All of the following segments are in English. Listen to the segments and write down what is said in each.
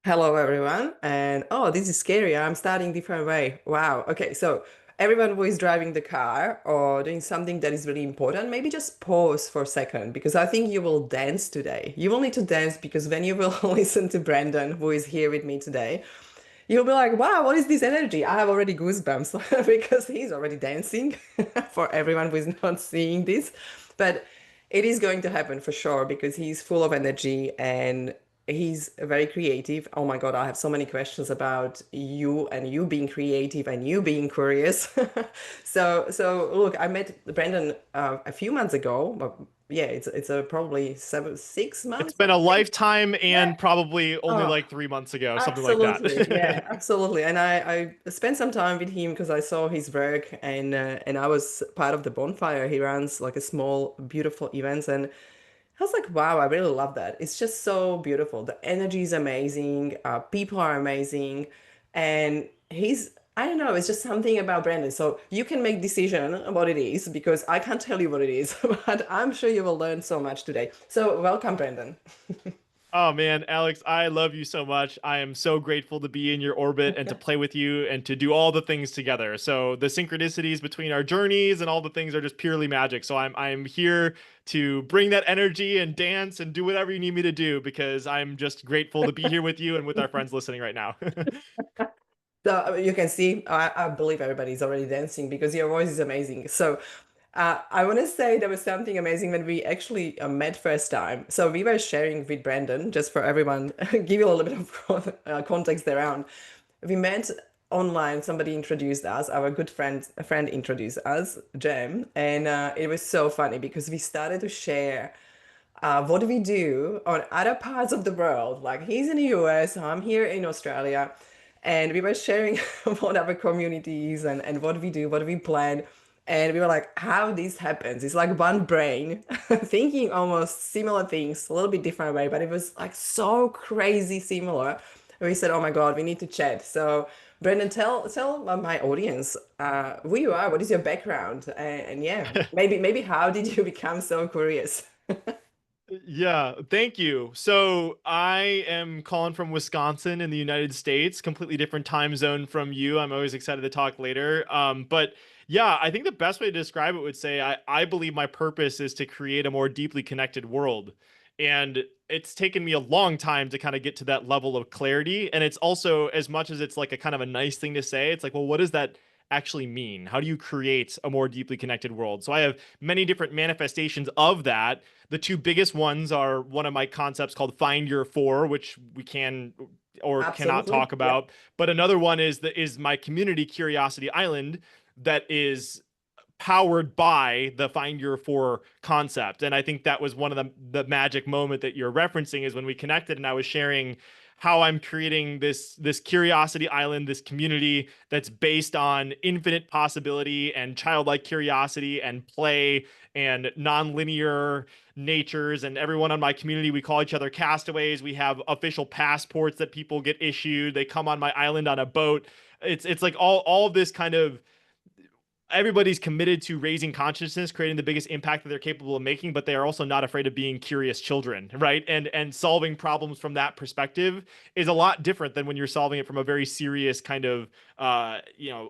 Hello, everyone. And oh, this is scary. I'm starting different way. Wow. Okay. So everyone who is driving the car or doing something that is really important, maybe just pause for a second because I think you will dance today. You will need to dance because when you will listen to Brandon, who is here with me today, you'll be like, wow, what is this energy? I have already goosebumps because he's already dancing for everyone who is not seeing this. But it is going to happen for sure because he's full of energy and he's very creative. Oh my God, I have so many questions about you and you being creative and you being curious. So look, I met Brandon a few months ago, but yeah, it's a probably 6 months, It's been I a think. lifetime Yeah. and probably only Oh, like 3 months ago, something like absolutely. Yeah, that. absolutely. And I spent some time with him because I saw his work and I was part of the bonfire. He runs like a small, beautiful events and I was like, wow, I really love that. It's just so beautiful. The energy is amazing. People are amazing. And I don't know, it's just something about Brandon. So you can make decision what it is because I can't tell you what it is, but I'm sure you will learn so much today. So welcome, Brandon. Oh man, Alex, I love you so much. I am so grateful to be in your orbit and to play with you and to do all the things together. So the synchronicities between our journeys and all the things are just purely magic. So I'm here to bring that energy and dance and do whatever you need me to do because I'm just grateful to be here with you and with our friends listening right now. So you can see, I believe everybody's already dancing because your voice is amazing. So I want to say there was something amazing when we actually met first time. So we were sharing with Brandon, just for everyone, give you a little bit of context around. We met online. Somebody introduced us. Our good friend introduced us, Jem, and it was so funny because we started to share what do we do on other parts of the world? Like he's in the US, I'm here in Australia, and we were sharing what our communities and what we do, what we plan. And we were like, how this happens. It's like one brain thinking almost similar things, a little bit different way, but it was like so crazy similar. And we said, oh my God, we need to chat. So Brendan, tell my audience who you are, what is your background, and yeah, maybe how did you become so curious? Yeah, thank you. So I am calling from Wisconsin in the United States, completely different time zone from you. I'm always excited to talk later. But yeah, I think the best way to describe it would say I believe my purpose is to create a more deeply connected world. And it's taken me a long time to kind of get to that level of clarity. And it's also, as much as it's like a kind of a nice thing to say, it's like, well, what does that actually mean? How do you create a more deeply connected world? So I have many different manifestations of that. The two biggest ones are one of my concepts called Find Your Four, which we can or cannot Absolutely. talk Yeah. about. But another one is my community Curiosity Island that is powered by the Find Your Four concept. And I think that was one of the magic moment that you're referencing is when we connected and I was sharing how I'm creating this curiosity island, this community that's based on infinite possibility and childlike curiosity and play and nonlinear natures. And everyone on my community, we call each other castaways. We have official passports that people get issued. They come on my island on a boat. It's like all of this kind of everybody's committed to raising consciousness, creating the biggest impact that they're capable of making, but they are also not afraid of being curious children, right? And solving problems from that perspective is a lot different than when you're solving it from a very serious kind of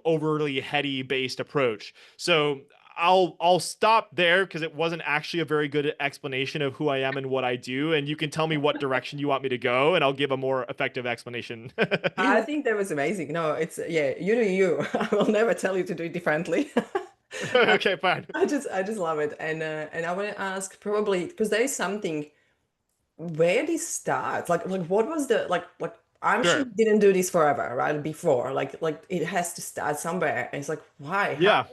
overly heady based approach. So I'll stop there because it wasn't actually a very good explanation of who I am and what I do. And you can tell me what direction you want me to go, and I'll give a more effective explanation. I think that was amazing. No, it's yeah, you do you. I will never tell you to do it differently. Okay, fine. I just love it. And I want to ask probably because there is something where this starts. Like what was the like I'm sure Sure. you didn't do this forever, right? Before. Like it has to start somewhere. And it's like, why? How? Yeah.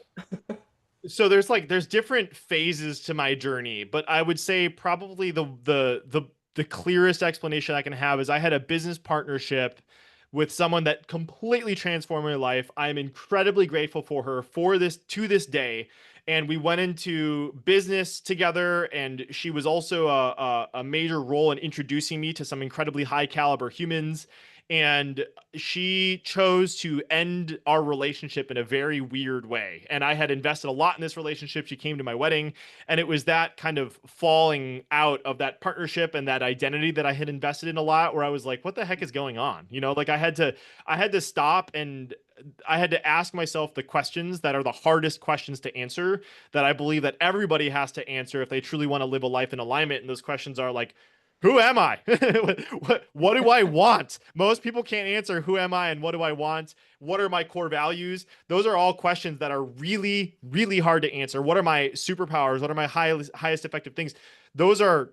So there's different phases to my journey, but I would say probably the clearest explanation I can have is I had a business partnership with someone that completely transformed my life. I'm incredibly grateful for her for this to this day. And we went into business together, and she was also a major role in introducing me to some incredibly high caliber humans. and she chose to end our relationship in a very weird way. And I had invested a lot in this relationship. She came to my wedding, and it was that kind of falling out of that partnership and that identity that I had invested in a lot, where I was like, what the heck is going on? Like I had to stop, and I had to ask myself the questions that are the hardest questions to answer, that I believe that everybody has to answer if they truly want to live a life in alignment. And those questions are like, who am I? what do I want? Most people can't answer who am I and what do I want? What are my core values? Those are all questions that are really, really hard to answer. What are my superpowers? What are my highest effective things? Those are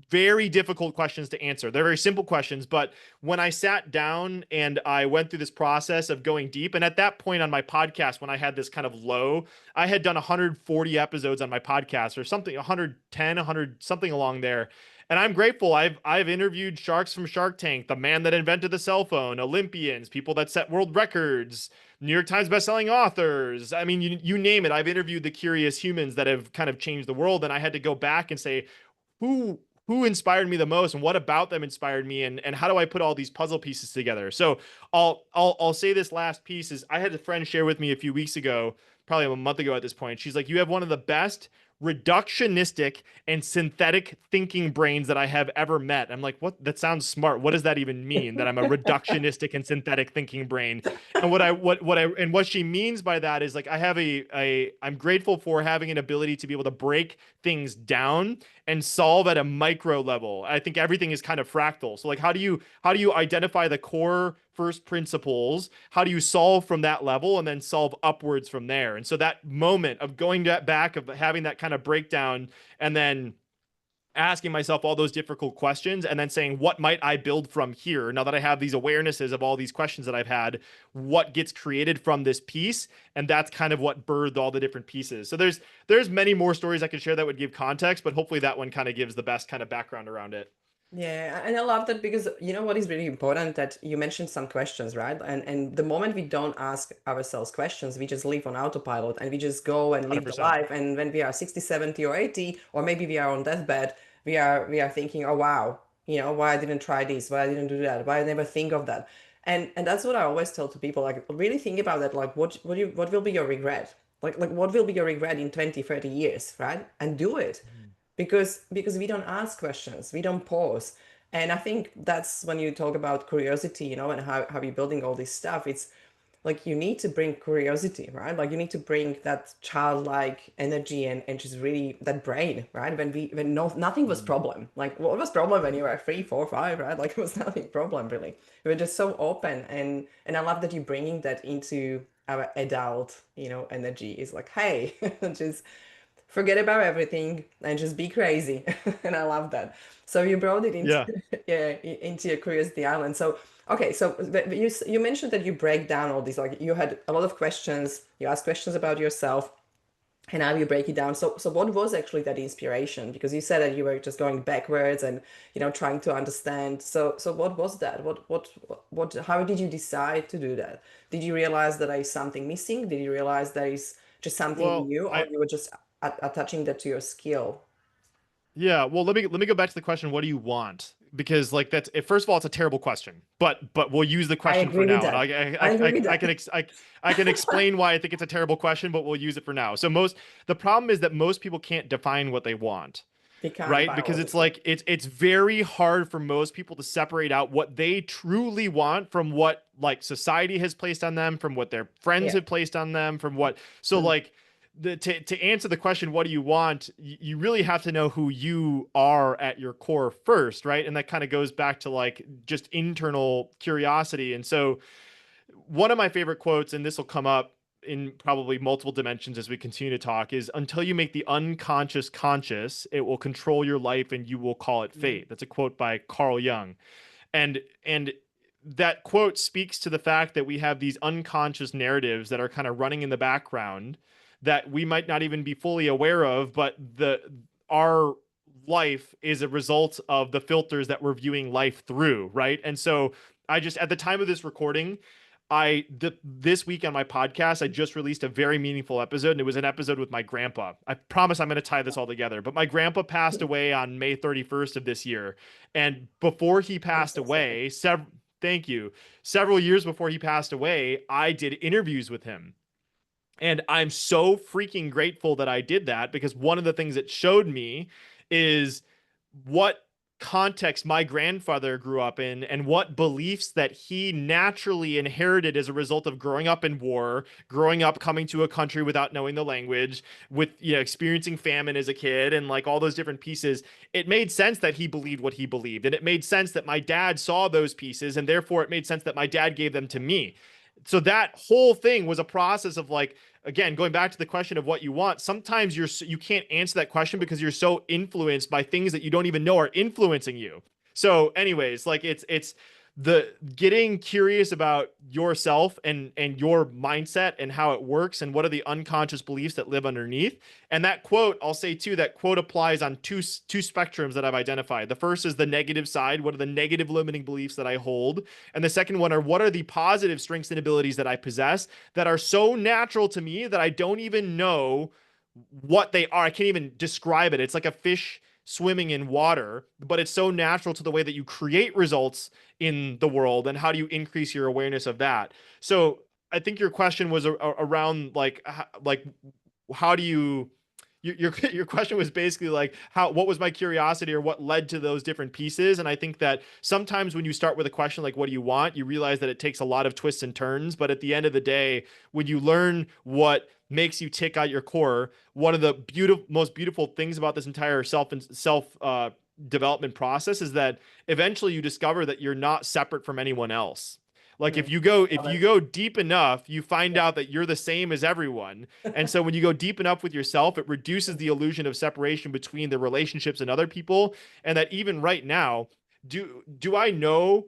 very difficult questions to answer. They're very simple questions, but when I sat down and I went through this process of going deep, and at that point on my podcast, when I had this kind of low, I had done 140 episodes on my podcast or something, 110, 100, something along there. And I'm grateful. I've interviewed sharks from Shark Tank, the man that invented the cell phone, Olympians, people that set world records, New York Times bestselling authors. I mean, you name it. I've interviewed the curious humans that have kind of changed the world, and I had to go back and say, who who inspired me the most, and what about them inspired me, and how do I put all these puzzle pieces together? So I'll say this last piece is, I had a friend share with me a few weeks ago, probably a month ago at this point. She's like, you have one of the best reductionistic and synthetic thinking brains that I have ever met. I'm like, what? That sounds smart. What does that even mean? That I'm a reductionistic and synthetic thinking brain? And what she means by that is, like, I have I'm grateful for having an ability to be able to break things down and solve at a micro level. I think everything is kind of fractal. So, like, how do you identify the core first principles? How do you solve from that level and then solve upwards from there? And so that moment of going back, of having that kind of breakdown, and then asking myself all those difficult questions, and then saying, what might I build from here? Now that I have these awarenesses of all these questions that I've had, what gets created from this piece? And that's kind of what birthed all the different pieces. So there's many more stories I could share that would give context, but hopefully that one kind of gives the best kind of background around it. Yeah, and I love that because you know what is really important, that you mentioned some questions, right? And the moment we don't ask ourselves questions, we just live on autopilot and we just go and live the 100%. life. And when we are 60, 70, or 80, or maybe we are on deathbed, we are thinking, oh wow, why I didn't try this, why I didn't do that, why I never think of that. And that's what I always tell to people, like really think about that, like what will be your regret? Like what will be your regret in 20, 30 years, right? And do it because we don't ask questions, we don't pause. And I think that's when you talk about curiosity, and how you're building all this stuff. It's like you need to bring curiosity, right? Like you need to bring that childlike energy and just really that brain, right? When nothing was Mhm. problem. Like what was problem when you were 3, 4, 5, right? Like it was nothing problem really. We were just so open, and I love that you're bringing that into our adult, energy. Is like, hey, just forget about everything and just be crazy. And I love that. So you brought it into Yeah. yeah, into your curiosity island. So okay, so you mentioned that you break down all these, like you had a lot of questions, you asked questions about yourself, and now you break it down. So what was actually that inspiration? Because you said that you were just going backwards and trying to understand. So what was that? What how did you decide to do that? Did you realize that there is something missing? Did you realize there is just something Well, new, or I you were just attaching that to your skill? Yeah, well, let me go back to the question. What do you want? Because, like, first of all, it's a terrible question, but we'll use the I question for agree with now, and that. I agree with that. I can explain why I think it's a terrible question, but we'll use it for now. So the problem is that most people can't define what they want, We can't right? Because it's biologically. like it's very hard for most people to separate out what they truly want from what, like, society has placed on them, from what their friends Yeah. have placed on them, from what so Mm. like to answer the question, what do you want? You really have to know who you are at your core first, right? And that kind of goes back to, like, just internal curiosity. And so one of my favorite quotes, and this will come up in probably multiple dimensions as we continue to talk, is, until you make the unconscious conscious, it will control your life and you will call it Mm. fate. That's a quote by Carl Jung. And that quote speaks to the fact that we have these unconscious narratives that are kind of running in the background that we might not even be fully aware of, but our life is a result of the filters that we're viewing life through, right? And so I just, at the time of this recording, this week on my podcast, I just released a very meaningful episode, and it was an episode with my grandpa. I promise I'm going to tie this all together. But my grandpa passed away on May 31st of this year, and before he I'm passed so sorry. away, several Thank you. Several years before he passed away, I did interviews with him. And I'm so freaking grateful that I did that, because one of the things it showed me is what context my grandfather grew up in and what beliefs that he naturally inherited as a result of growing up in war, growing up coming to a country without knowing the language, with experiencing famine as a kid and like all those different pieces. It made sense that he believed what he believed, and it made sense that my dad saw those pieces, and therefore it made sense that my dad gave them to me. So that whole thing was a process of like, again, going back to the question of what you want, sometimes you can't answer that question because you're so influenced by things that you don't even know are influencing you. So anyways, like it's the getting curious about yourself and your mindset and how it works and what are the unconscious beliefs that live underneath. And that quote, I'll say too, that quote applies on two spectrums that I've identified. The first is the negative side. What are the negative limiting beliefs that I hold? And the second one are, what are the positive strengths and abilities that I possess that are so natural to me that I don't even know what they are. I can't even describe it. It's like a fish swimming in water, but it's so natural to the way that you create results in the world. And how do you increase your awareness of that? So I think your question was around like how do you your question was basically like, how what was my curiosity or what led to those different pieces. And I think that sometimes when you start with a question like what do you want, you realize that it takes a lot of twists and turns, but at the end of the day, when you learn what makes you tick at your core, one of the most beautiful things about this entire self development process is that eventually you discover that you're not separate from anyone else. Like Mm. if Love you it. go deep enough, you find Yeah. out that you're the same as everyone. And so when you go deep enough with yourself, it reduces the illusion of separation between the relationships and other people. And that even right now, do I know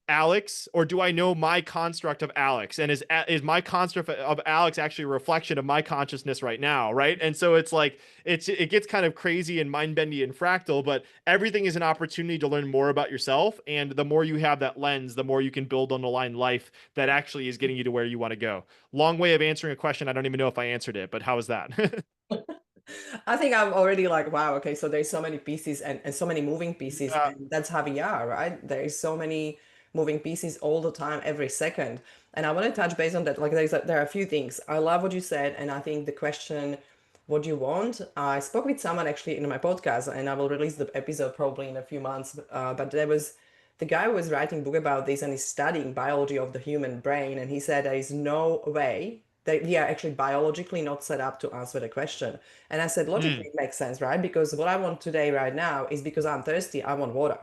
Alex, or do I know my construct of Alex? And is my construct of Alex actually a reflection of my consciousness right now, right? And so it's like it gets kind of crazy and mind bendy and fractal, but everything is an opportunity to learn more about yourself. And the more you have that lens, the more you can build on the line life that actually is getting you to where you want to go. Long way of answering a question. I don't even know if I answered it, but how was that? I think I'm already like, wow, okay, so there's so many pieces and so many moving pieces, Yeah. and that's how we are, right? There's so many moving pieces all the time, every second. And I want to touch base on that. Like there are a few things. I love what you said, and I think the question, what do you want? I spoke with someone actually in my podcast, and I will release the episode probably in a few months. But there was the guy who was writing a book about this, and he's studying biology of the human brain, and he said there is no way that we are actually biologically not set up to answer the question. And I said, logically, Mm, it makes sense, right? Because what I want today, right now, is because I'm thirsty, I want water,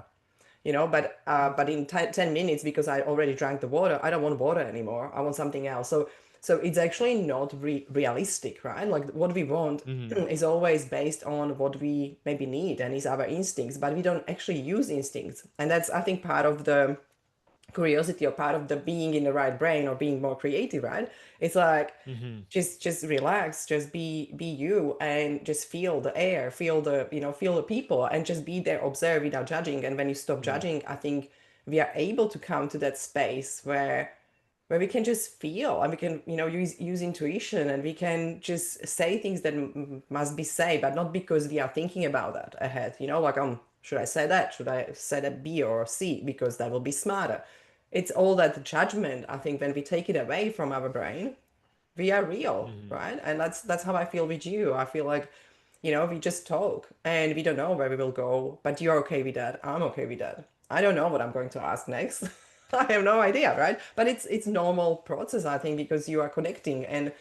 but in 10 minutes, because I already drank the water, I don't want water anymore. I want something else. So it's actually not realistic, right? Like what we want mm, is always based on what we maybe need and is our instincts, but we don't actually use instincts. And that's, I think, part of the curiosity or part of the being in the right brain or being more creative, right? It's like mm, just relax, just be you and just feel the air, feel the, feel the people and just be there, observe without judging. And when you stop mm, judging, I think we are able to come to that space where we can just feel and we can, use intuition and we can just say things that must be said, but not because we are thinking about that ahead, like, should I say that? Should I say that B or C? Because that will be smarter. It's all that judgment. I think when we take it away from our brain, we are real, mm, right? And that's how I feel with you. I feel like, we just talk and we don't know where we will go, but you're okay with that. I'm okay with that. I don't know what I'm going to ask next. I have no idea, right? But it's normal process, I think, because you are connecting. And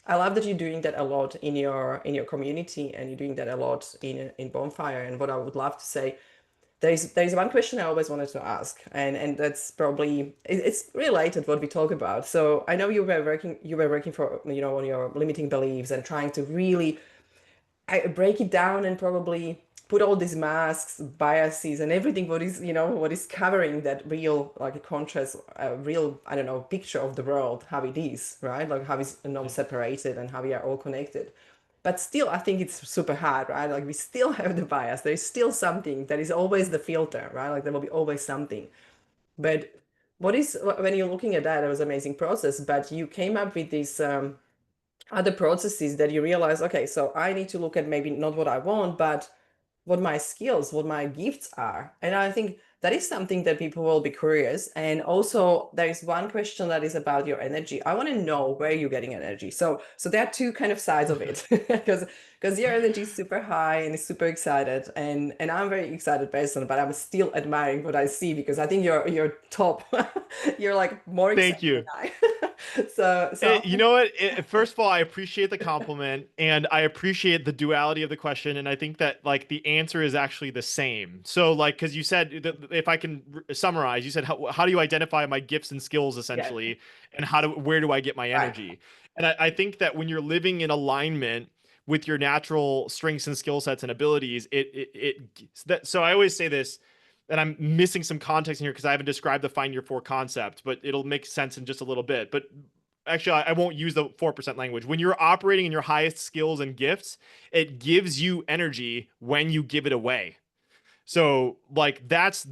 I love that you're doing that a lot in your community, and you're doing that a lot in Bonfire. And what I would love to say, there's one question I always wanted to ask, and that's probably it's related what we talk about. So I know you were working for, on your limiting beliefs and trying to really break it down and probably put all these masks, biases, and everything what is covering that real, like a contrast, a real, I don't know, picture of the world, how it is, right? Like how it's not mm, separated and how we are all connected. But still, I think it's super hard, right? Like we still have the bias. There's still something that is always the filter, right? Like there will be always something. But when you're looking at that, it was an amazing process. But you came up with this. Other processes that you realize, okay, so I need to look at maybe not what I want, but what my skills, what my gifts are. And I think that is something that people will be curious. And also there is one question that is about your energy. I want to know where you're getting energy. So there are two kind of sides of it because your energy is super high and is super excited, and I'm a very excited person, but I'm still admiring what I see because I think you're top. You're like more Thank excited than you. I. So You know what? First of all, I appreciate the compliment and I appreciate the duality of the question. And I think that like the answer is actually the same. So like, because you said, if I can summarize, you said, how do you identify my gifts and skills yeah, essentially? And where do I get my right. energy? And I think that when you're living in alignment with your natural strengths and skill sets and abilities, so I always say this, and I'm missing some context in here because I haven't described the find your four concept, but it'll make sense in just a little bit. But actually, I won't use the 4% language. When you're operating in your highest skills and gifts, it gives you energy when you give it away. So like that's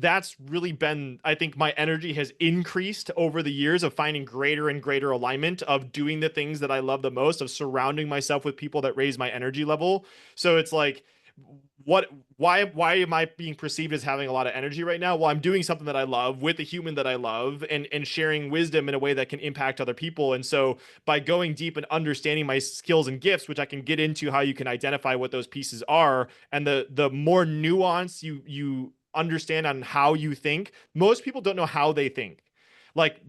really been, I think my energy has increased over the years of finding greater and greater alignment, of doing the things that I love the most, of surrounding myself with people that raise my energy level. So it's like, what why am I being perceived as having a lot of energy right now? Well, I'm doing something that I love with a human that I love, and sharing wisdom in a way that can impact other people. And so by going deep and understanding my skills and gifts, which I can get into how you can identify what those pieces are, and the more nuance you understand on how you think. Most people don't know how they think. Like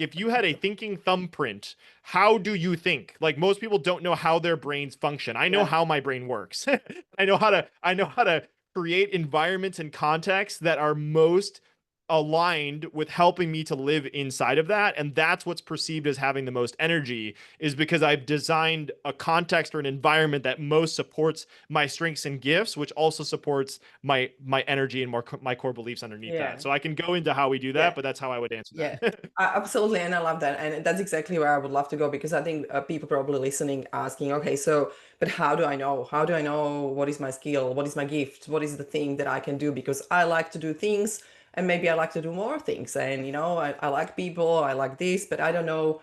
if you had a thinking thumbprint, how do you think? Like most people don't know how their brains function. I know Yeah. how my brain works. I know how to create environments and contexts that are most aligned with helping me to live inside of that, and that's what's perceived as having the most energy, is because I've designed a context or an environment that most supports my strengths and gifts, which also supports my energy and my core beliefs underneath that. Yeah. So I can go into how we do that, Yeah. but that's how I would answer Yeah, that. absolutely. And I love that. And that's exactly where I would love to go because I think people probably listening asking, okay, so, but how do I know? How do I know what is my skill? What is my gift? What is the thing that I can do? Because I like to do things and maybe I like to do more things. And, I like people, I like this, but I don't know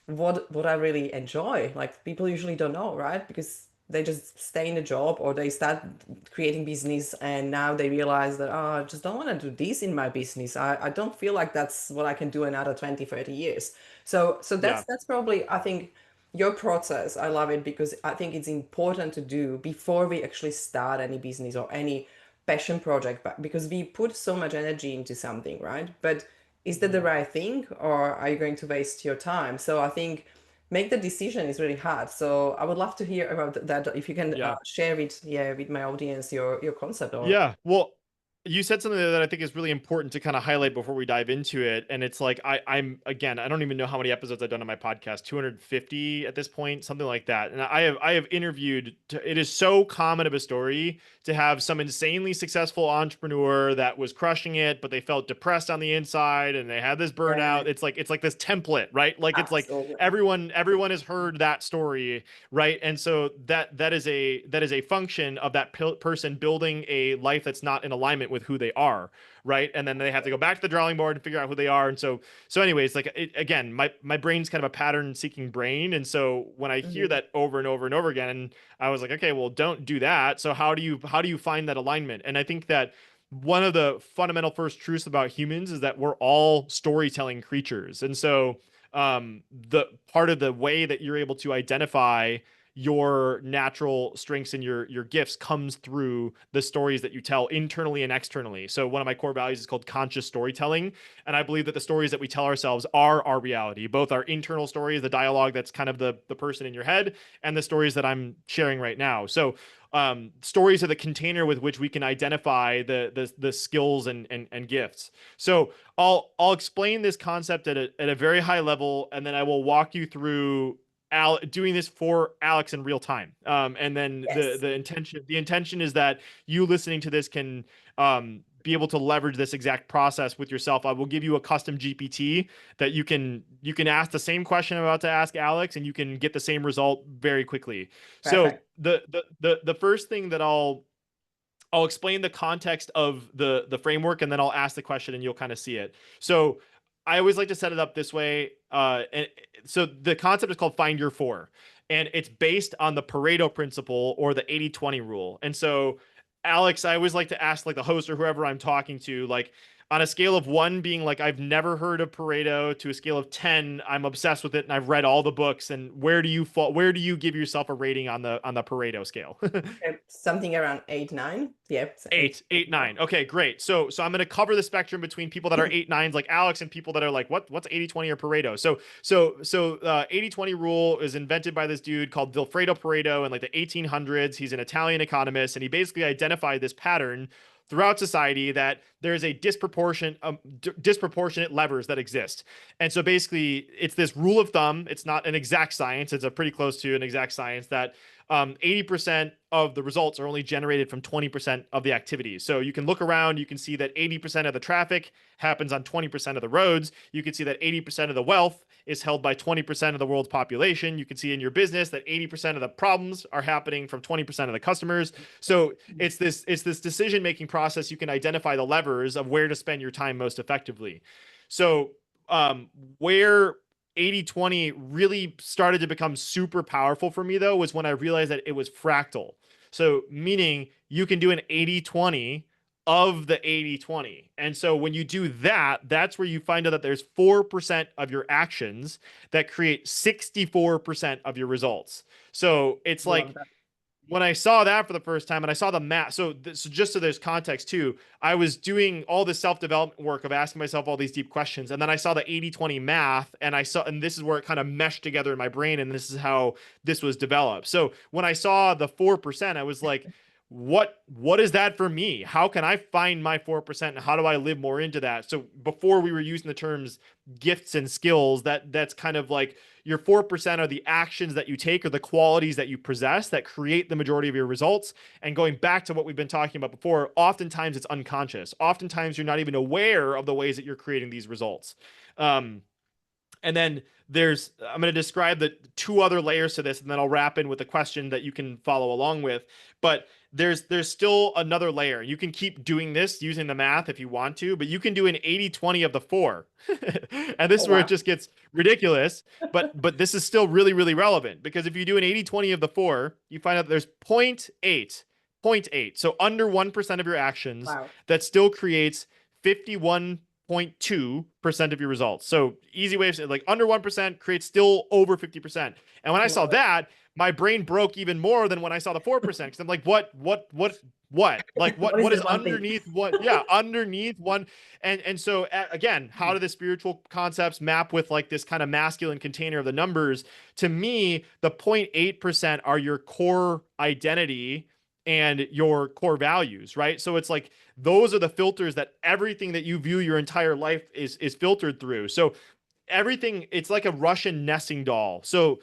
what I really enjoy. Like people usually don't know, right? Because they just stay in a job or they start creating business and now they realize that, oh, I just don't want to do this in my business. I don't feel like that's what I can do another 20, 30 years. So Yeah. that's probably, I think, your process. I love it because I think it's important to do before we actually start any business or any passion project, but because we put so much energy into something, right? But is that the Mhm. right thing or are you going to waste your time? So I think make the decision is really hard. So I would love to hear about that if you can Yeah. share it, yeah, with my audience your concept or Yeah. Well, you said something that I think is really important to kind of highlight before we dive into it. And it's like I'm again, I don't even know how many episodes I've done on my podcast, 250 at this point, something like that. And I have interviewed it is so common of a story to have some insanely successful entrepreneur that was crushing it, but they felt depressed on the inside and they had this yeah, burnout. It's like this template, right? Like it's like absolutely. everyone has heard that story, right? And so that is a function of that person building a life that's not in alignment with who they are, right? And then they have to go back to the drawing board and figure out who they are. And so anyways, like again, my brain's kind of a pattern seeking brain, and so when I hear Hmm. that over and over and over again, I was like, okay, well, don't do that. So how do you find that alignment? And I think that one of the fundamental first truths about humans is that we're all storytelling creatures. And so the part of the way that you're able to identify your natural strengths and your gifts comes through the stories that you tell internally and externally. So one of my core values is called conscious storytelling, and I believe that the stories that we tell ourselves are our reality, both our internal stories, the dialogue that's kind of the person in your head, and the stories that I'm sharing right now. So stories are the container with which we can identify the skills and gifts. So I'll explain this concept at a very high level, and then I will walk you through doing this for Alex in real time. And then the Yes, the intention is that you listening to this can be able to leverage this exact process with yourself. I will give you a custom GPT that you can ask the same question I'm about to ask Alex, and you can get the same result very quickly. So perfect. the first thing that I'll explain the context of the framework, and then I'll ask the question and you'll kind of see it. So I always like to set it up this way. And so the concept is called find your four, and it's based on the Pareto principle or the 80-20 rule. And so Alex, I always like to ask like the host or whoever I'm talking to, like, On a scale of one being like I've never heard of Pareto to a scale of 10, I'm obsessed with it and I've read all the books. And where do you fall? Where do you give yourself a rating on the Pareto scale? Something around 8, 9. Yeah, it's eight. Eight, nine. Okay, great. So I'm going to cover the spectrum between people that are eight nines like Alex and people that are like, what's 80/20 or Pareto? So 80/20 rule is invented by this dude called Vilfredo Pareto in like the 1800s. He's an Italian economist, and he basically identified this pattern throughout society that there's a disproportionate levers that exist. And so basically it's this rule of thumb. It's not an exact science. It's a pretty close to an exact science that 80% of the results are only generated from 20% of the activities. So you can look around, you can see that 80% of the traffic happens on 20% of the roads. You can see that 80% of the wealth is held by 20% of the world's population. You can see in your business that 80% of the problems are happening from 20% of the customers. So it's this decision-making process. You can identify the levers of where to spend your time most effectively. So where 80/20 really started to become super powerful for me though was when I realized that it was fractal. So meaning you can do an 80/20 of the 80/20. And so when you do that, that's where you find out that there's 4% of your actions that create 64% of your results. So it's Love like that. when I saw that for the first time and I saw the math, so just so there's context too, I was doing all this self-development work of asking myself all these deep questions. And then I saw the 80/20 math and this is where it kind of meshed together in my brain. And this is how this was developed. So when I saw the 4%, I was like, what is that for me? How can I find my 4% and how do I live more into that? So before we were using the terms gifts and skills, that's kind of like your 4% are the actions that you take or the qualities that you possess that create the majority of your results. And going back to what we've been talking about before, oftentimes it's unconscious. Oftentimes you're not even aware of the ways that you're creating these results. And then I'm going to describe the two other layers to this, and then I'll wrap in with a question that you can follow along with. But there's still another layer. You can keep doing this using the math if you want to, but you can do an 80/20 of the four. And this Oh, is where it wow. just gets ridiculous. But this is still really, really relevant because if you do an 80/20 of the four, you find out there's point eight. So under 1% of your actions Wow. that still creates 51.2% of your results. So easy way of saying like under 1% creates still over 50%. And when I saw Love it. that, my brain broke even more than when I saw the 4%. Because I'm like, what? Like What is what the is one thing? underneath what? Yeah, underneath one. And so again, how do the spiritual concepts map with like this kind of masculine container of the numbers? To me, the 0.8% are your core identity and your core values, right? So it's like those are the filters that everything that you view your entire life is filtered through. So everything, it's like a Russian nesting doll. So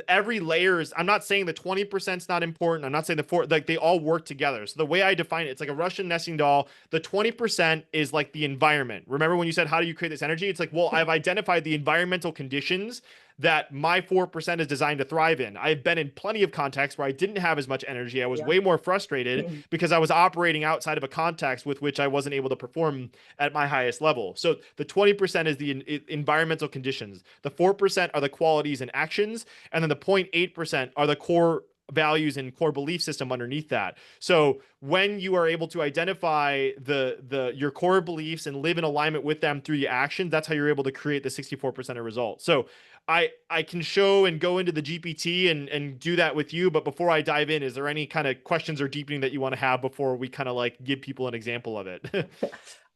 every layer is, I'm not saying the 20% is not important. I'm not saying the four, like they all work together. So the way I define it, it's like a Russian nesting doll. The 20% is like the environment. Remember when you said, how do you create this energy? It's like, well, I've identified the environmental conditions that my 4% is designed to thrive in. I've been in plenty of contexts where I didn't have as much energy. I was Yeah. way more frustrated because I was operating outside of a context with which I wasn't able to perform at my highest level. So the 20% is the environmental conditions. The 4% are the qualities and actions. And then the 0.8% are the core values and core belief system underneath that. So when you are able to identify the your core beliefs and live in alignment with them through the actions, that's how you're able to create the 64% of results. So I can show and go into the GPT and do that with you, but before I dive in, is there any kind of questions or deepening that you want to have before we kind of like give people an example of it?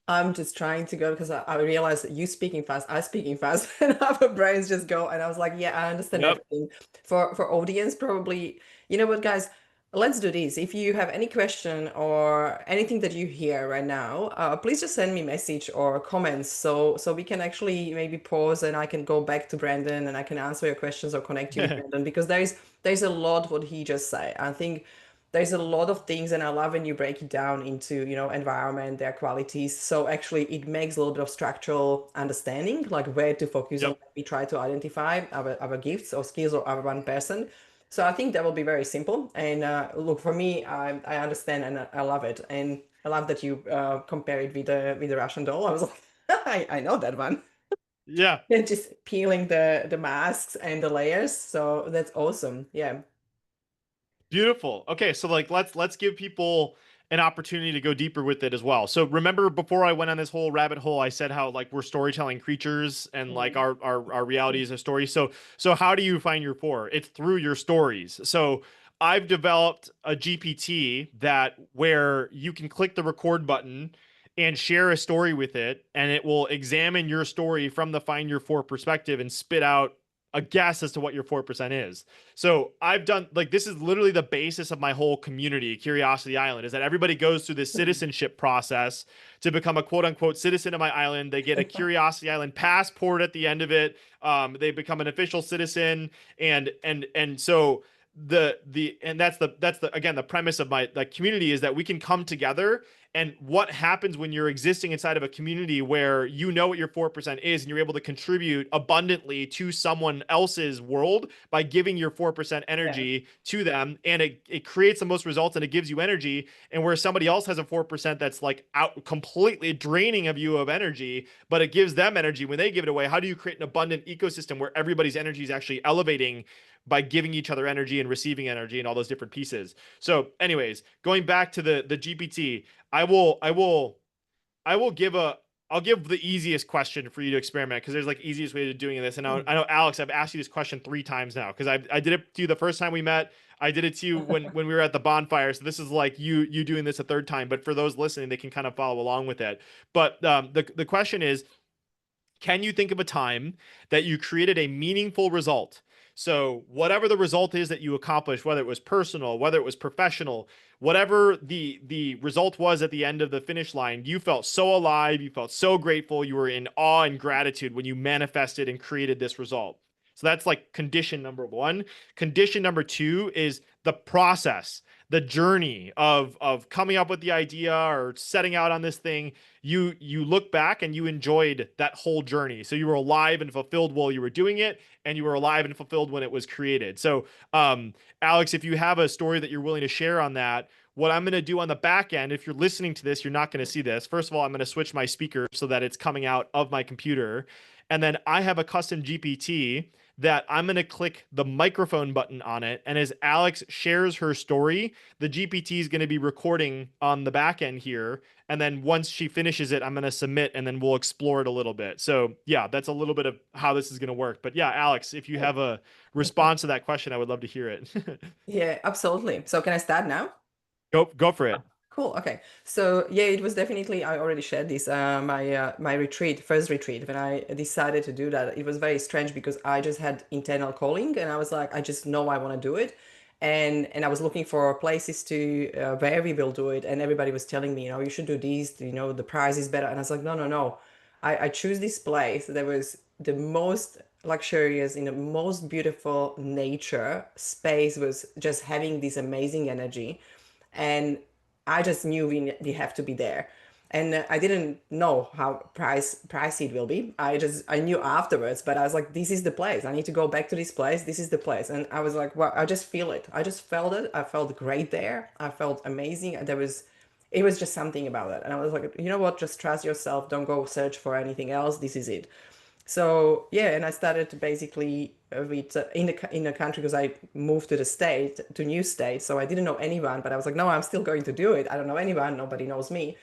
I'm just trying to go because I realized that you speaking fast, I speaking fast, and our brains just go. And I was like, yeah, I understand Yep. everything. For audience, probably, you know what, guys, let's do this. If you have any question or anything that you hear right now, please just send me message or comments so we can actually maybe pause and I can go back to Brandon and I can answer your questions or connect you with Brandon because there's a lot what he just said. I think there's a lot of things and I love when you break it down into, environment, their qualities. So actually it makes a little bit of structural understanding, like where to focus on Yep. when we try to identify our gifts or skills or our one person. So I think that will be very simple. And look, for me, I understand and I love it. And I love that you compare it with the Russian doll. I was like, I know that one. Yeah. And just peeling the masks and the layers. So that's awesome. Yeah. Beautiful. Okay, so like let's give people an opportunity to go deeper with it as well. So remember before I went on this whole rabbit hole, I said how like we're storytelling creatures and like Mhm. our reality is a story. So how do you find your four? It's through your stories. So I've developed a GPT that where you can click the record button and share a story with it, and it will examine your story from the find your four perspective and spit out a guess as to what your 4% is. So I've done like this is literally the basis of my whole community, Curiosity Island, is that everybody goes through this citizenship process to become a quote unquote citizen of my island. They get a Curiosity Island passport at the end of it. They become an official citizen, and so the and that's the again the premise of my like community is that we can come together. And what happens when you're existing inside of a community where you know what your 4% is and you're able to contribute abundantly to someone else's world by giving your 4% Yeah. energy to them, and it creates the most results and it gives you energy. And where somebody else has a 4% that's like out completely draining of you of energy, but it gives them energy when they give it away, how do you create an abundant ecosystem where everybody's energy is actually elevating by giving each other energy and receiving energy and all those different pieces? So anyways, going back to the GPT, I will give a I'll give the easiest question for you to experiment because there's like easiest way to doing this. And I know Alex, I've asked you this question 3 times now because I did it to you the first time we met. I did it to you when we were at the bonfire. So this is like you doing this a third time. But for those listening, they can kind of follow along with it. But the question is, can you think of a time that you created a meaningful result? So, whatever the result is that you accomplished, whether it was personal, whether it was professional, whatever the result was at the end of the finish line, you felt so alive, you felt so grateful, you were in awe and gratitude when you manifested and created this result. So that's like condition number 1. Condition number 2 is the process, the journey of coming up with the idea or setting out on this thing. You look back and you enjoyed that whole journey, so you were alive and fulfilled while you were doing it, and you were alive and fulfilled when it was created. So Alex, if you have a story that you're willing to share on that, what I'm going to do on the back end, if you're listening to this, you're not going to see this. First of all, I'm going to switch my speaker so that it's coming out of my computer, and then I have a custom GPT that I'm going to click the microphone button on it, and as Alex shares her story, the GPT is going to be recording on the back end here. And then once she finishes it, I'm going to submit and then we'll explore it a little bit. So, yeah, that's a little bit of how this is going to work. But yeah, Alex, if you have a response to that question, I would love to hear it. Yeah, absolutely. So can I start now? Go for Ah, it. cool. Okay. So yeah, it was definitely, I already shared this, my retreat, first retreat, when I decided to do that. It was very strange because I just had internal calling and I was like, I just know I want to do it. And I was looking for places to where we will do it, and everybody was telling me, you should do this, the price is better. And I was like, no, no, no. I choose this place that was the most luxurious, in the most beautiful nature space, was just having this amazing energy. And I just knew we have to be there. And I didn't know how pricey it will be. I knew afterwards, but I was like, this is the place. I need to go back to this place. This is the place. And I was like, well, I just feel it. I just felt it. I felt great there. I felt amazing. And it was just something about it. And I was like, you know what? Just trust yourself. Don't go search for anything else. This is it. So yeah, and I started to basically with in the country, because I moved to the state, to new state, so I didn't know anyone. But I was like, no, I'm still going to do it. I don't know anyone, nobody knows me,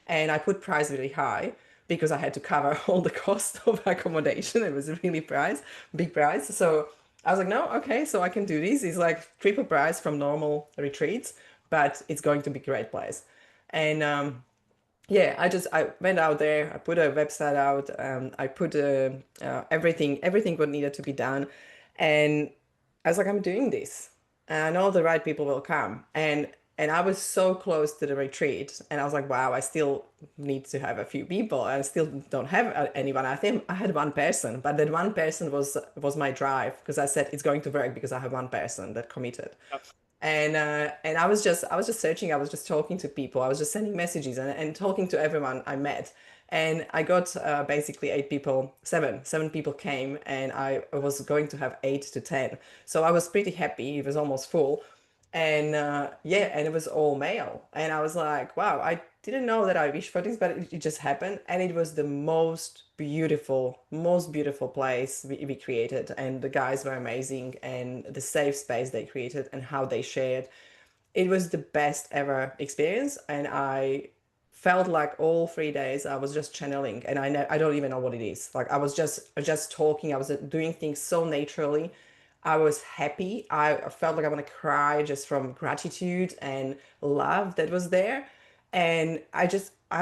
and I put price really high because I had to cover all the cost of accommodation. It was a really big price. So I was like, no, okay, so I can do this. It's like triple price from normal retreats, but it's going to be a great place, and yeah, I went out there. I put a website out. I put everything what needed to be done, and I was like, I'm doing this, and I know the right people will come. And I was so close to the retreat, and I was like, wow, I still need to have a few people. I still don't have anyone. I think I had one person, but that one person was my drive, because I said it's going to work because I have one person that committed. Yep. And I was just searching. I was just talking to people. I was just sending messages and talking to everyone I met. And I got basically 8 people, seven people came, and I was going to have 8 to 10. So I was pretty happy. It was almost full. And yeah, and it was all male. And I was like, wow, I didn't know that I wished for this, but it just happened. And it was the most beautiful place we created. And the guys were amazing, and the safe space they created and how they shared. it was the best ever experience, and I felt like all 3 days I was just channeling, and I don't even know what it is. Like I was just talking, I was doing things so naturally. I was happy. I felt like I want to cry just from gratitude and love that was there. And I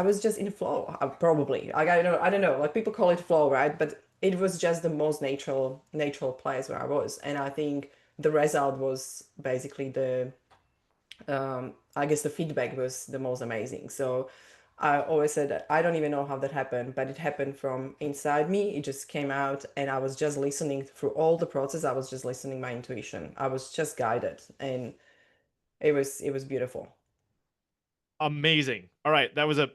was just in flow, probably. Like I don't know. Like people call it flow, right? But it was just the most natural place where I was. And I think the result was basically I guess the feedback was the most amazing. So I always said that I don't even know how that happened, but it happened from inside me. It just came out, and I was just listening through all the process. I was just listening my intuition. I was just guided, and it was beautiful. Amazing. All right, that was a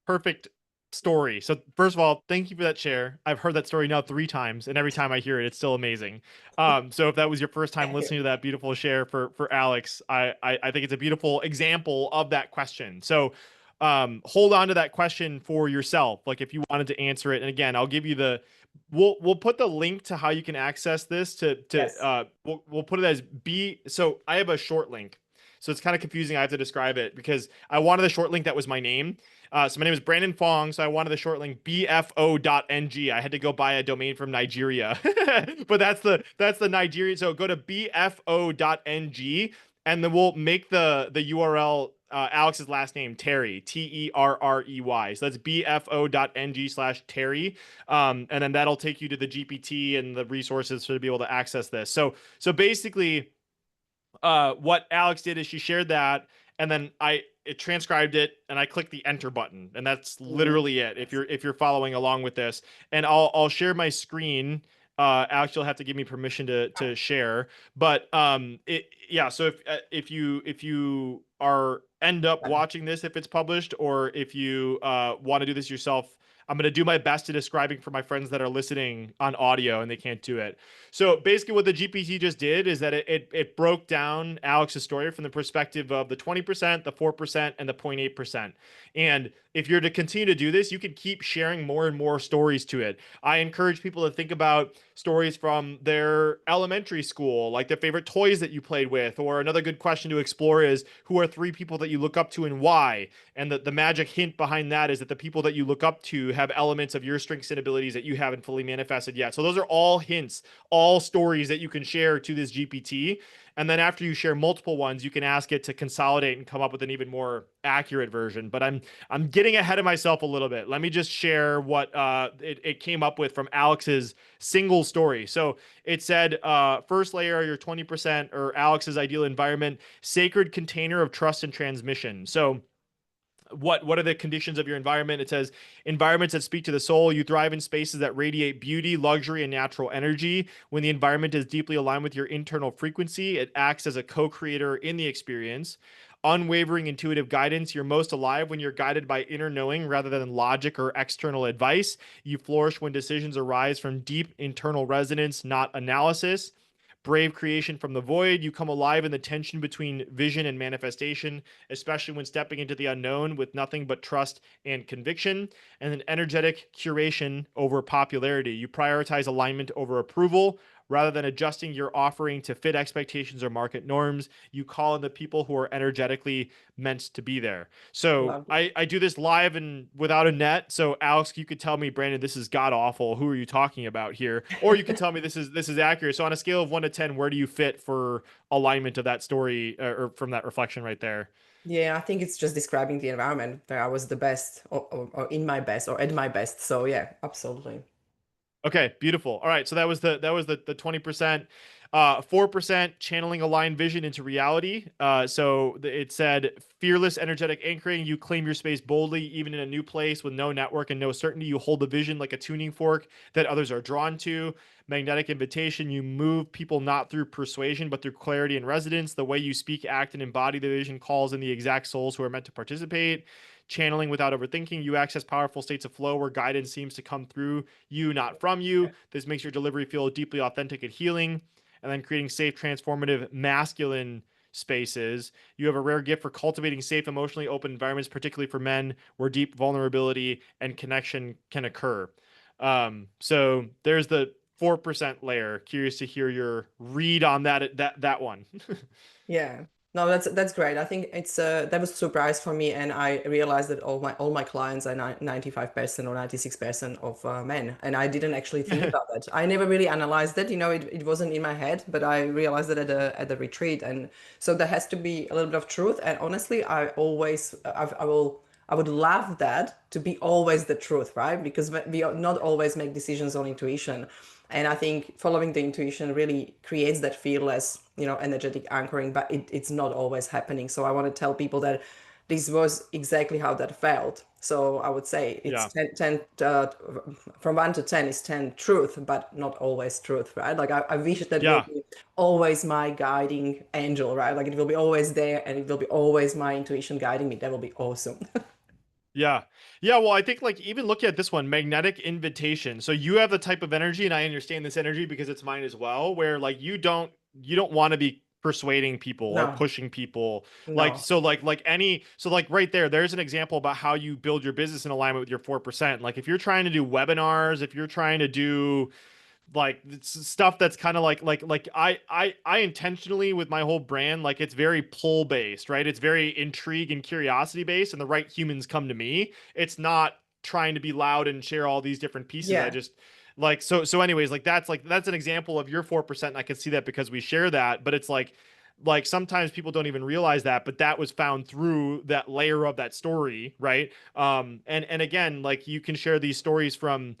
perfect story. So first of all, thank you for that share. I've heard that story now 3 times, and every time I hear it, it's still amazing. So if that was your first time Thank you. listening to that beautiful share for Alex, I think it's a beautiful example of that question. So hold on to that question for yourself, like if you wanted to answer it. And again, I'll give you the we'll put the link to how you can access this to Yes. we'll put it as B. So I have a short link. So it's kind of confusing. I have to describe it because I wanted the short link that was my name. So my name is Brandon Fong. So I wanted the short link bfo.ng. I had to go buy a domain from Nigeria, but that's the Nigerian. So go to bfo.ng, and then we'll make the URL Alex's last name Terry, Terrey. So that's bfo.ng/Terry, and then that'll take you to the GPT and the resources to be able to access this. So basically what Alex did is she shared that, and then I it transcribed it, and I clicked the enter button, and that's Mm, literally it. If yes. you're following along with this, and I'll share my screen. Alex, you'll have to give me permission to share, but it yeah. So if you are end up Fine. watching this, if it's published, or if you want to do this yourself, I'm gonna do my best to describing for my friends that are listening on audio and they can't do it. So basically, what the GPT just did is that it broke down Alex's story from the perspective of the 20%, the 4%, and the 0.8%. And if you're to continue to do this, you can keep sharing more and more stories to it. I encourage people to think about stories from their elementary school, like their favorite toys that you played with. Or another good question to explore is, who are 3 people that you look up to and why? And the magic hint behind that is that the people that you look up to have elements of your strengths and abilities that you haven't fully manifested yet. So those are all hints, all stories that you can share to this GPT. And then after you share multiple ones, you can ask it to consolidate and come up with an even more accurate version. But I'm getting ahead of myself a little bit. Let me just share what it came up with from Alex's single story. So it said, first layer, your 20%, or Alex's ideal environment, sacred container of trust and transmission. So what are the conditions of your environment? It says environments that speak to the soul. You thrive in spaces that radiate beauty, luxury, and natural energy. When the environment is deeply aligned with your internal frequency, it acts as a co-creator in the experience. Unwavering intuitive guidance. You're most alive when you're guided by inner knowing rather than logic or external advice. You flourish when decisions arise from deep internal resonance, not analysis. Brave creation from the void. You come alive in the tension between vision and manifestation, especially when stepping into the unknown with nothing but trust and conviction. And an energetic curation over popularity. You prioritize alignment over approval. Rather than adjusting your offering to fit expectations or market norms, you call in the people who are energetically meant to be there. So Lovely. I do this live and without a net. So Alex, you could tell me, Brandon, this is god awful. Who are you talking about here? Or you could tell me this is accurate. So on a scale of 1 to 10, where do you fit for alignment of that story, or from that reflection right there? Yeah, I think it's just describing the environment where I was the best, or in my best, or at my best. So yeah, absolutely. Okay, beautiful. All right, so that was the 20%. 4% channeling aligned vision into reality. It said fearless energetic anchoring. You claim your space boldly, even in a new place with no network and no certainty. You hold the vision like a tuning fork that others are drawn to. Magnetic invitation. You move people not through persuasion, but through clarity and resonance. The way you speak, act, and embody the vision calls in the exact souls who are meant to participate. Channeling without overthinking. You access powerful states of flow where guidance seems to come through you, not from you. This makes your delivery feel deeply authentic and healing. And then creating safe, transformative, masculine spaces. You have a rare gift for cultivating safe, emotionally open environments, particularly for men, where deep vulnerability and connection can occur. So there's the 4% layer. Curious to hear your read on that one. Yeah. No, that's great. I think it's that was a surprise for me, and I realized that all my clients are 95% or 96% of men, and I didn't actually think about that. I never really analyzed that. It wasn't in my head, but I realized that at the retreat, and so there has to be a little bit of truth. And honestly, I would love that to be always the truth, right? Because we not always make decisions on intuition. And I think following the intuition really creates that fearless, energetic anchoring, but it's not always happening. So I want to tell people that this was exactly how that felt. So I would say it's Yeah. 10, from 1 to 10 is 10 truth, but not always truth, right? Like I wish that will Yeah. be always my guiding angel, right? Like it will be always there and it will be always my intuition guiding me. That will be awesome. Yeah. Yeah. Well, I think like even looking at this one, magnetic invitation. So you have the type of energy, and I understand this energy because it's mine as well, where like you don't want to be persuading people or No, pushing people. Like no. so like any so like right there's an example about how you build your business in alignment with your 4%. Like if you're trying to do webinars, if you're trying to do like stuff that's kind of like I intentionally with my whole brand, like it's very pull based, right? It's very intrigue and curiosity based, and the right humans come to me. It's not trying to be loud and share all these different pieces. I Yeah, just so anyways, like that's an example of your 4%, and I can see that because we share that. But it's like sometimes people don't even realize that, but that was found through that layer of that story, right? And again, like you can share these stories from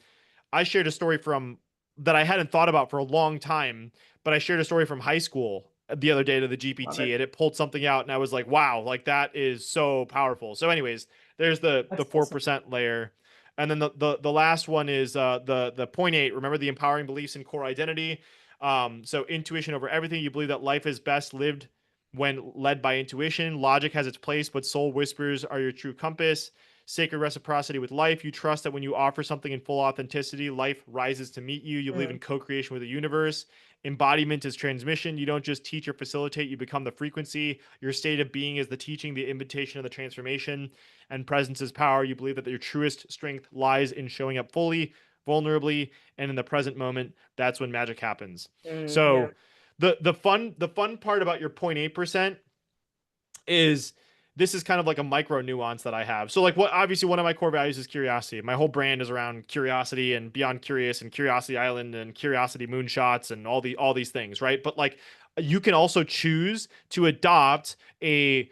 I shared a story from that I hadn't thought about for a long time, but I shared a story from high school the other day to the love GPT, it. and it pulled something out, and I was like, wow, like that is so powerful. So anyways, there's the That's awesome. 4% layer. And then the last one is the point eight. Remember the empowering beliefs in core identity. So intuition over everything. You believe that life is best lived when led by intuition. Logic has its place, but soul whispers are your true compass. Sacred reciprocity with life. You trust that when you offer something in full authenticity, life rises to meet you. You believe in Mm, co creation with the universe. Embodiment is transmission. You don't just teach or facilitate, you become the frequency. Your state of being is the teaching, the invitation of the transformation. And presence is power. You believe that your truest strength lies in showing up fully, vulnerably, and in the present moment. That's when magic happens. yeah, So the fun part about your 0.8% is this is kind of like a micro nuance that I have. So like what obviously one of my core values is curiosity. My whole brand is around curiosity and Beyond Curious and Curiosity Island and Curiosity Moonshots and all these things, right? But like you can also choose to adopt a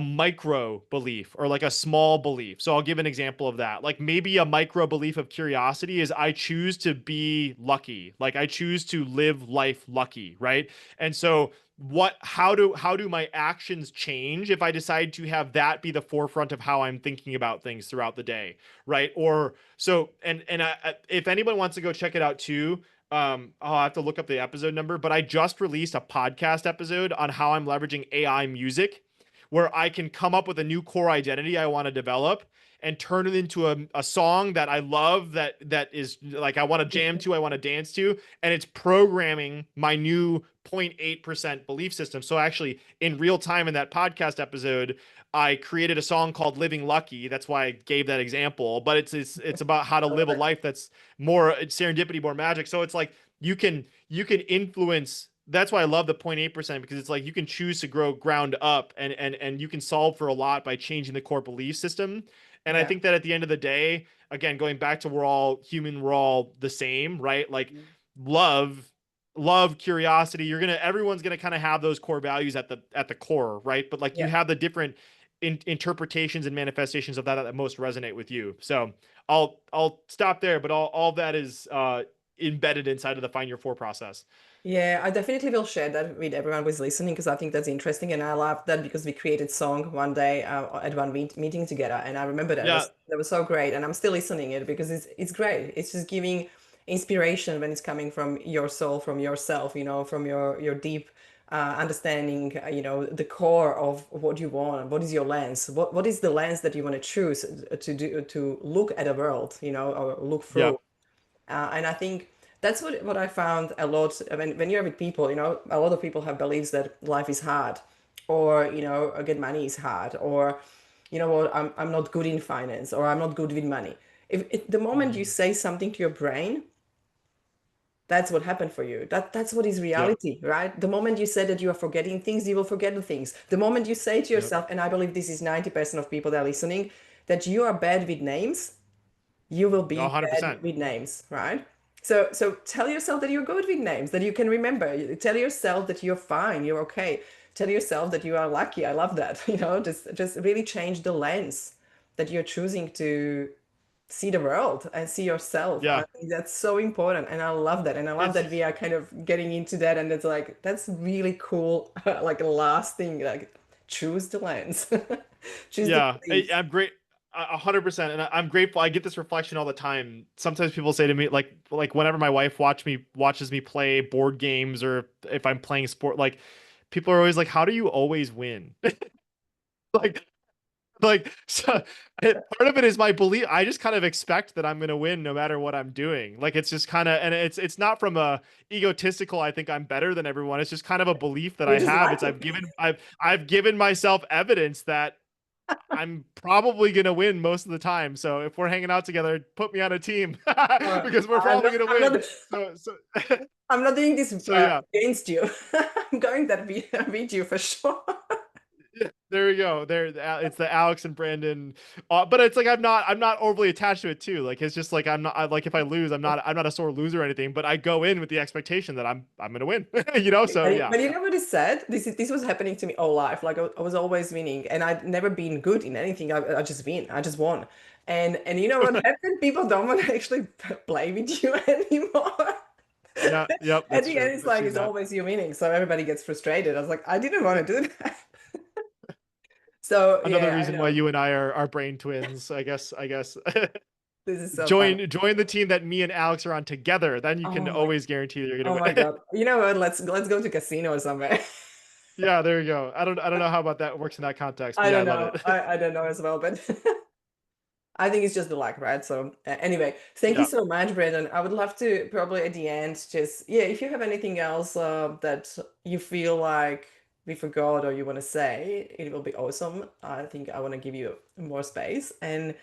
micro belief or like a small belief. So I'll give an example of that. Like maybe a micro belief of curiosity is I choose to be lucky. Like I choose to live life lucky, right? And so how do my actions change if I decide to have that be the forefront of how I'm thinking about things throughout the day, right? Or so if anyone wants to go check it out too, I'll have to look up the episode number, but I just released a podcast episode on how I'm leveraging AI music where I can come up with a new core identity I want to develop and turn it into a song that I love that is like I want to jam to, I want to dance to, and it's programming my new 0.8% belief system. So actually in real time in that podcast episode, I created a song called Living Lucky. That's why I gave that example, but it's about how to I love live a it. life that's more serendipity, more magic. So it's like you can influence. That's why I love the 0.8% because it's like you can choose to grow ground up and you can solve for a lot by changing the core belief system. And I Yeah. think that at the end of the day, again, going back to we're all human, we're all the same, right? Like love, love, curiosity. Everyone's gonna kind of have those core values at the core, right? But like you Yeah. have the different interpretations and manifestations of that most resonate with you. So I'll stop there, but all that is embedded inside of the Find Your Four process. Yeah, I definitely will share that with everyone who's listening because I think that's interesting, and I love that because we created song one day at one meeting together, and I remember Yeah, that was so great, and I'm still listening it because it's great. It's just giving inspiration when it's coming from your soul, from yourself, from your deep understanding, the core of what you want. What is your lens? What is the lens that you want to choose to look at the world, or look yeah. through? And I think that's what I found a lot when you're with people, a lot of people have beliefs that life is hard, or, get money is hard, or, what, I'm not good in finance, or I'm not good with money. If the moment you Mhm. say something to your brain, That's what happened for you. That's what is Yep. reality, right? The moment you say that you are forgetting things, you will forget the things. The moment you say to Yep. yourself, and I believe this is 90% of people that are listening, that you are bad with names, you will A be hundred bad percent. with names, right? So tell yourself that you're good with names, that you can remember. Tell yourself that you're fine, you're okay. Tell yourself that you are lucky. I love that. Just really change the lens that you're choosing to see the world and see yourself. I Yeah. think that's so important, and I love that. And I love that we It's are kind of getting into that, and it's like that's really cool. Like a last thing, like choose the lens, choose the Yeah, beliefs. I'm great. 100%, and I'm grateful. I get this reflection all the time. Sometimes people say to me, like whenever my wife watches me play board games, or if I'm playing sport, like people are always like, "How do you always win?" Like, so part of it is my belief. I just kind of expect that I'm gonna win no matter what I'm doing. Like it's just kind of, and it's not from a egotistical. I think I'm better than everyone. It's just kind of a belief that You I just have. like It's it. I've given myself evidence that I'm probably gonna win most of the time. So if we're hanging out together, put me on a team because we're I'm probably not. gonna I'm win. not. So I'm not doing this so yeah. against you. I'm going that beat you for sure. Yeah, there we go. It's the Alex and Brandon, but it's like I'm not overly attached to it too. Like it's just like like if I lose, I'm not a sore loser or anything. But I go in with the expectation that I'm gonna win. So yeah, But you know what is sad? This was happening to me all life. Like I was always winning, and I'd never been good in anything. I just win. I just won. And you know what happened? People don't want to actually play with you anymore. yeah, yep, At that's the end, true. it's I've like seen it's that. always you winning, so everybody gets frustrated. I was like, I didn't want to do that. So Another yeah, I reason why know. you and I are brain twins. I guess. This is so funny. Join the team that me and Alex are on together. Then you can Oh my, always guarantee that you're gonna oh my win. God. You know what? Let's go to casino or somewhere. Yeah, there you go. I don't know how about that works in that context, but I yeah, I don't love know. it. I don't know as well, but I think it's just the luck, right? So anyway, thank you Yeah. so much, Brandon. I would love to probably at the end just yeah, if you have anything else that you feel like we forgot or you want to say, it will be awesome. I think I want to give you more space and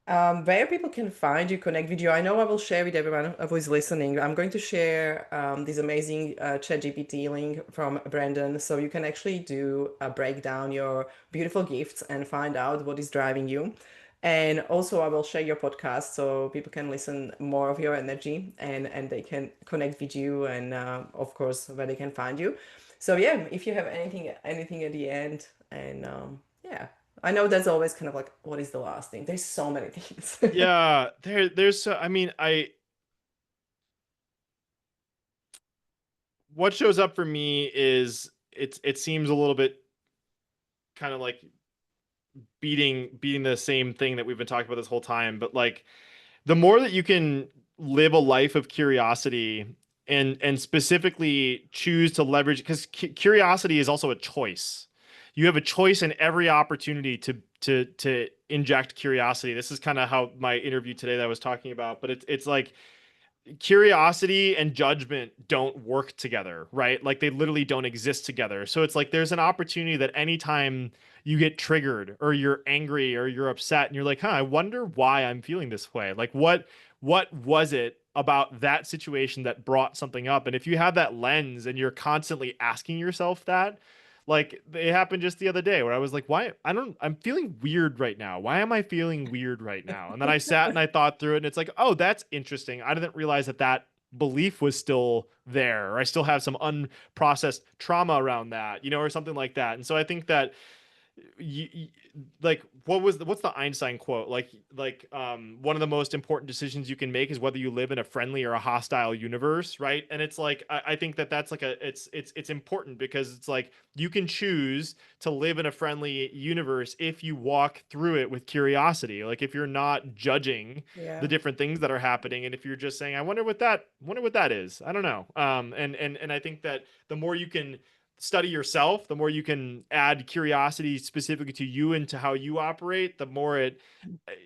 where people can find you, connect with you. I know I will share with everyone who is listening. I'm going to share this amazing ChatGPT link from Brandon, so you can actually do break down your beautiful gifts and find out what is driving you. And also, I will share your podcast so people can listen more of your energy and they can connect with you and of course where they can find you. So yeah, if you have anything at the end, and yeah. I know that's always kind of like, what is the last thing? There's so many things. Yeah, there's so I mean, I what shows up for me is it seems a little bit kind of like beating the same thing that we've been talking about this whole time, but like the more that you can live a life of curiosity and specifically choose to leverage because curiosity is also a choice. You have a choice in every opportunity to inject curiosity. This is kind of how my interview today that I was talking about, but it's like curiosity and judgment don't work together, right? Like they literally don't exist together. So it's like there's an opportunity that anytime you get triggered or you're angry or you're upset and you're like, "Huh, I wonder why I'm feeling this way." Like what was it about that situation that brought something up? And if you have that lens and you're constantly asking yourself that, like it happened just the other day where I was like, why? I'm feeling weird right now. Why am I feeling weird right now? And then I sat and I thought through it and it's like, oh, that's interesting. I didn't realize that belief was still there, or I still have some unprocessed trauma around that, or something like that. And so I think that you, like what's the Einstein quote? One of the most important decisions you can make is whether you live in a friendly or a hostile universe, right? And it's like I think that's like it's important because it's like you can choose to live in a friendly universe if you walk through it with curiosity. Like if you're not judging the Yeah. different things that are happening, and if you're just saying, I wonder what that is. I don't know. And I think that the more you can study yourself, the more you can add curiosity specifically to you and to how you operate, the more it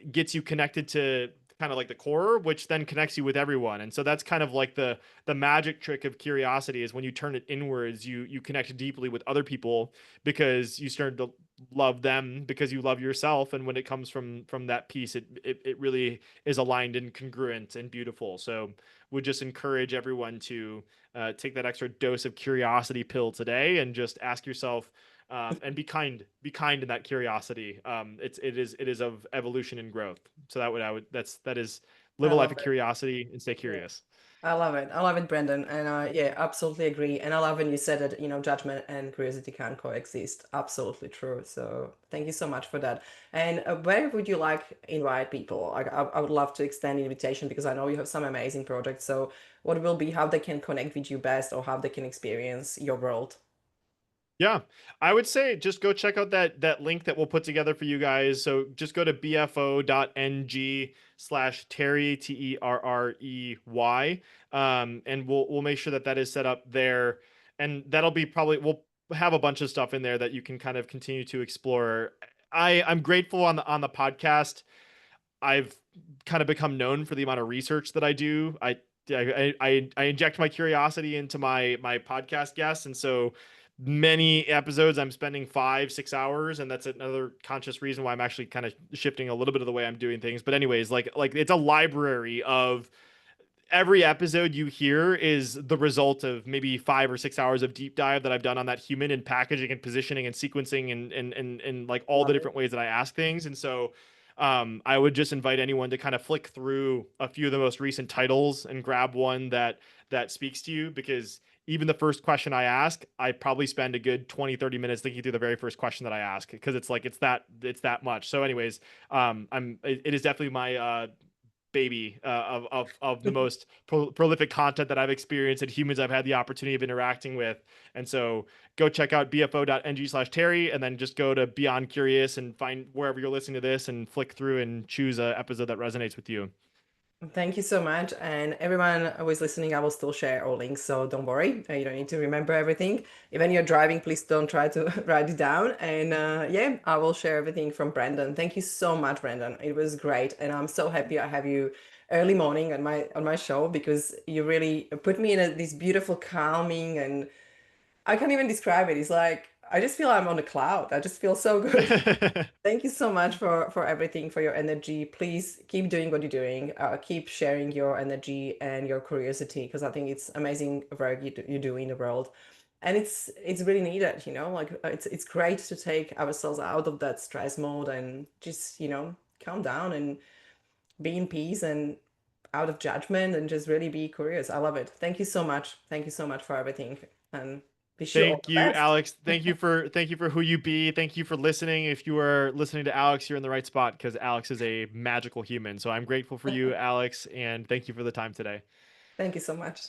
gets you connected to kind of like the core, which then connects you with everyone. And so that's kind of like the magic trick of curiosity is when you turn it inwards, you connect deeply with other people because you start to love them because you love yourself. And when it comes from that piece, it really is aligned and congruent and beautiful. So would just encourage everyone to take that extra dose of curiosity pill today and just ask yourself, and be kind in that curiosity. It is of evolution and growth. So that is live I a life love of it. curiosity and stay Yeah. curious. I love it. I love it, Brendan. And yeah, absolutely agree. And I love when you said that, judgment and curiosity can coexist. Absolutely true. So thank you so much for that. And where would you like invite people? I would love to extend the invitation because I know you have some amazing projects. So what will be how they can connect with you best or how they can experience your world? Yeah, I would say just go check out that link that we'll put together for you guys. So just go to bfo.ng/Terry Terrey, and we'll make sure that that is set up there, and that'll be probably we'll have a bunch of stuff in there that you can kind of continue to explore. I'm grateful on the podcast. I've kind of become known for the amount of research that I do. I inject my curiosity into my podcast guests, and so many episodes I'm spending 5 6 hours, and that's another conscious reason why I'm actually kind of shifting a little bit of the way I'm doing things. But anyways, like it's a library of every episode you hear is the result of maybe 5 or 6 hours of deep dive that I've done on that human and packaging and positioning and sequencing and like all the Love it. different ways that I ask things. And so I would just invite anyone to kind of flick through a few of the most recent titles and grab one that speaks to you, because even the first question I ask, I probably spend a good 20 30 minutes thinking through the very first question that I ask, because it's like it's that much. So anyways, it is definitely my baby of the most prolific content that I've experienced and humans I've had the opportunity of interacting with. And so go check out bfo.ng/Terry, and then just go to Beyond Curious and find wherever you're listening to this and flick through and choose a episode that resonates with you. Thank you so much. And everyone who is listening, I will still share all links, so don't worry. You don't need to remember everything. Even you're driving, please don't try to write it down. And yeah, I will share everything from Brandon. Thank you so much, Brandon. It was great, and I'm so happy I have you early morning on my show because you really put me in this beautiful, calming, and I can't even describe it. It's like I just feel I'm on a cloud. I just feel so good. Thank you so much for everything, for your energy. Please keep doing what you're doing. Keep sharing your energy and your curiosity because I think it's amazing work you do in the world, and it's really needed. Like it's great to take ourselves out of that stress mode and just calm down and be in peace and out of judgment and just really be curious. I love it. Thank you so much. Thank you so much for everything, and wish you all Thank the you, best. Alex. Thank you for who you be. Thank you for listening. If you are listening to Alex, you're in the right spot, because Alex is a magical human. So I'm grateful for you, Alex, and thank you for the time today. Thank you so much.